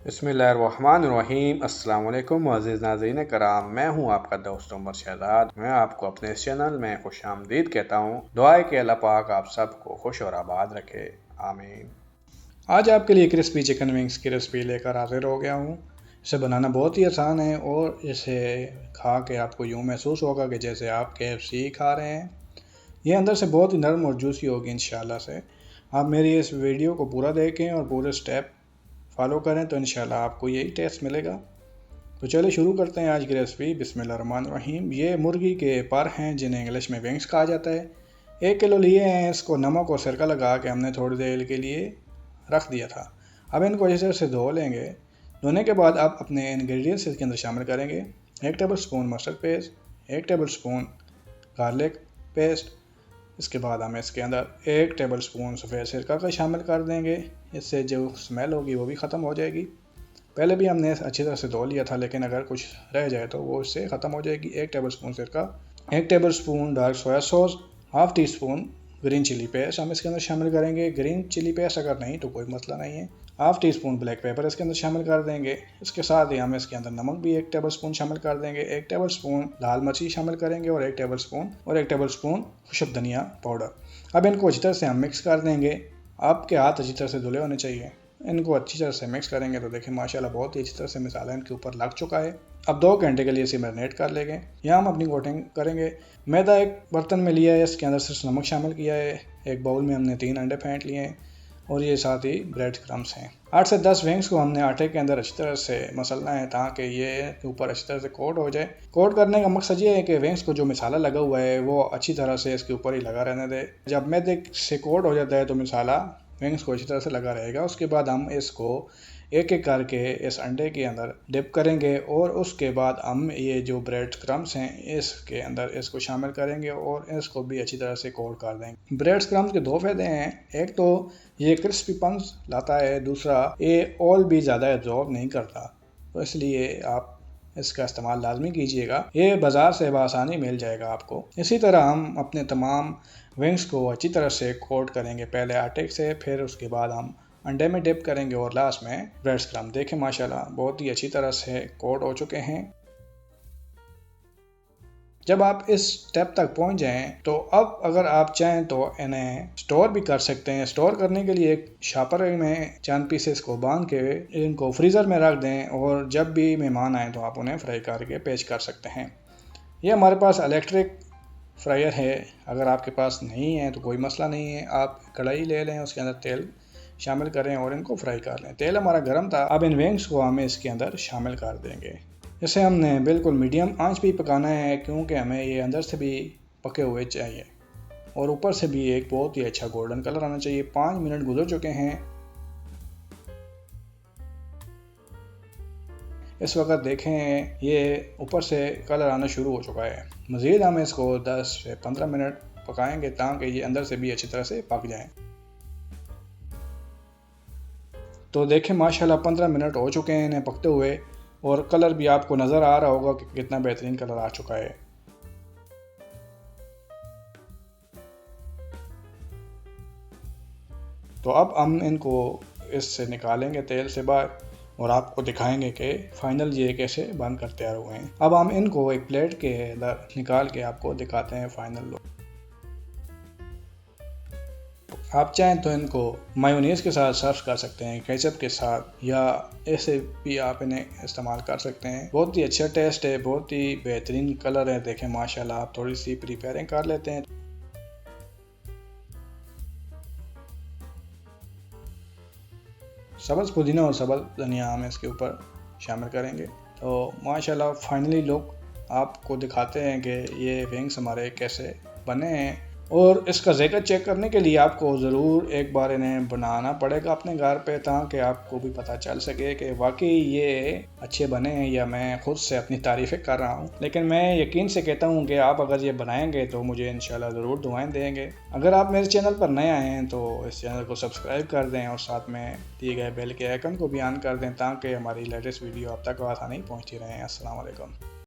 बिस्मिल्लाहिर्रहमानिर्रहीम। अस्सलाम वालेकुम अज़ीज़ नाज़रीन कराम, मैं हूँ आपका दोस्त उमर शहजाद। मैं आपको अपने इस चैनल में खुशामदीद कहता हूँ। दुआ है कि अल्लाह पाक आप सबको खुश और आबाद रखे, आमीन। आज आपके लिए क्रिस्पी चिकन विंग्स की रेसिपी लेकर हाजिर हो गया हूँ। इसे बनाना बहुत ही आसान है और इसे खा के आपको यूँ महसूस होगा कि जैसे आप KFC खा रहे हैं। ये अंदर से बहुत ही नरम और जूसी होगी इंशाल्लाह से। आप मेरी इस वीडियो को पूरा देखें और पूरे स्टेप फॉलो करें तो इंशाल्लाह आपको यही टेस्ट मिलेगा। तो चलिए शुरू करते हैं आज की रेसिपी। बिस्मिल्लाहिर्रहमानिर्रहीम। ये मुर्गी के पर हैं जिन्हें इंग्लिश में विंग्स कहा जाता है। 1 किलो लिए हैं। इसको नमक और सिरका लगा के हमने थोड़ी देर के लिए रख दिया था। अब इनको इस तरह से धो लेंगे। धोने के बाद आप अपने इंग्रेडिएंट्स इसके अंदर शामिल करेंगे। 1 table spoon mustard paste, 1 table spoon garlic paste. इसके बाद हम इसके अंदर 1 टेबल स्पून सफ़ेद सिरका का शामिल कर देंगे। इससे जो स्मेल होगी वो भी ख़त्म हो जाएगी। पहले भी हमने अच्छी तरह से धो लिया था, लेकिन अगर कुछ रह जाए तो वो इससे ख़त्म हो जाएगी। 1 टेबल स्पून सिरका, 1 tablespoon dark soya sauce, half teaspoon green chilli paste हम इसके अंदर शामिल करेंगे। ग्रीन चिली पेस्ट अगर नहीं तो कोई मसला नहीं है। Half tea spoon black pepper इसके अंदर शामिल कर देंगे। इसके साथ ही हम इसके अंदर नमक भी 1 टेबल स्पून शामिल कर देंगे। 1 टेबल स्पून लाल मिर्ची शामिल करेंगे और 1 टेबल स्पून खुशक धनिया पाउडर। अब इनको अच्छी तरह से हम मिक्स कर देंगे। आपके हाथ अच्छी तरह से धुले होने चाहिए। इनको अच्छी तरह से मिक्स करेंगे तो देखें माशाल्लाह बहुत ही अच्छी तरह से मसाला इनके ऊपर लग चुका है। अब 2 घंटे के लिए इसे मैरिनेट कर लेंगे। यहाँ हम अपनी कोटिंग करेंगे। मैदा एक बर्तन में लिया है, इसके अंदर सिर्फ नमक शामिल किया है। एक बाउल में हमने 3 अंडे फेंट लिए हैं और ये साथ ही ब्रेड क्रम्स हैं। 8 से 10 विंग्स को हमने आटे के अंदर अच्छी तरह से मसलना है ताकि ये ऊपर अच्छी तरह से कोट हो जाए। कोट करने का मकसद ये है कि विंग्स को जो मसाला लगा हुआ है वो अच्छी तरह से इसके ऊपर ही लगा रहने दे। जब मैदे से कोट हो जाता है तो मसाला विंग्स को अच्छी तरह से लगा रहेगा। उसके बाद हम इसको एक एक करके इस अंडे के अंदर डिप करेंगे और उसके बाद हम ये जो ब्रेड क्रम्स हैं इसके अंदर इसको शामिल करेंगे और इसको भी अच्छी तरह से कोट कर देंगे। ब्रेड क्रम्स के 2 फायदे हैं। एक तो ये क्रिस्पीपन लाता है, दूसरा ये ऑयल भी ज़्यादा एब्जॉर्ब नहीं करता, तो इसलिए आप इसका इस्तेमाल लाजमी कीजिएगा। ये बाज़ार से बआसानी मिल जाएगा आपको। इसी तरह हम अपने तमाम विंग्स को अच्छी तरह से कोट करेंगे, पहले आटे से, फिर उसके बाद हम अंडे में डिप करेंगे और लास्ट में ब्रेड क्रम्ब। देखें माशाल्लाह बहुत ही अच्छी तरह से कोट हो चुके हैं। जब आप इस स्टेप तक पहुंच जाएं तो अब अगर आप चाहें तो इन्हें स्टोर भी कर सकते हैं। स्टोर करने के लिए एक शापर में चंद पीसेस को बांध के इनको फ्रीज़र में रख दें और जब भी मेहमान आए तो आप उन्हें फ्राई करके पेश कर सकते हैं। ये हमारे पास इलेक्ट्रिक फ्रायर है, अगर आपके पास नहीं है तो कोई मसला नहीं है। आप कढ़ाई ले लें, उसके अंदर तेल शामिल करें और इनको फ्राई कर लें। तेल हमारा गर्म था। अब इन विंग्स को हम इसके अंदर शामिल कर देंगे। इसे हमने बिल्कुल मीडियम आंच पे पकाना है क्योंकि हमें ये अंदर से भी पके हुए चाहिए और ऊपर से भी एक बहुत ही अच्छा गोल्डन कलर आना चाहिए। 5 मिनट गुजर चुके हैं। इस वक्त देखें ये ऊपर से कलर आना शुरू हो चुका है। मज़ीद हम इसको 10 से 15 मिनट पकाएंगे ताकि ये अंदर से भी अच्छी तरह से पक जाएं। तो देखें माशाल्लाह 15 मिनट हो चुके हैं इन्हें पकते हुए और कलर भी आपको नज़र आ रहा होगा कि कितना बेहतरीन कलर आ चुका है। तो अब हम इनको इससे निकालेंगे तेल से बाहर और आपको दिखाएंगे कि फाइनल ये कैसे बन कर तैयार हुए हैं। अब हम इनको एक प्लेट के अंदर निकाल के आपको दिखाते हैं फाइनल लुक। आप चाहें तो इनको मायोनीज़ के साथ सर्व कर सकते हैं, केचप के साथ, या ऐसे भी आप इन्हें इस्तेमाल कर सकते हैं। बहुत ही अच्छा टेस्ट है, बहुत ही बेहतरीन कलर है। देखें माशाल्लाह। आप थोड़ी सी प्रिपेयरिंग कर लेते हैं। सब्ज़ पुदीना और सब्ज़ धनिया हम इसके ऊपर शामिल करेंगे। तो माशाल्लाह फाइनली लुक आपको दिखाते हैं कि ये विंग्स हमारे कैसे बने हैं। और इसका ज़ायका चेक करने के लिए आपको ज़रूर एक बार इन्हें बनाना पड़ेगा अपने घर पे ताकि आपको भी पता चल सके कि वाकई ये अच्छे बने हैं या मैं ख़ुद से अपनी तारीफ़ें कर रहा हूँ। लेकिन मैं यकीन से कहता हूँ कि आप अगर ये बनाएंगे तो मुझे इंशाल्लाह ज़रूर दुआएं देंगे। अगर आप मेरे चैनल पर नए आए हैं तो इस चैनल को सब्सक्राइब कर दें और साथ में दिए गए बेल के आइकन को भी ऑन कर दें ताकि हमारी लेटेस्ट वीडियो आप तक आसानी पहुँचती रहें। अस्सलाम वालेकुम।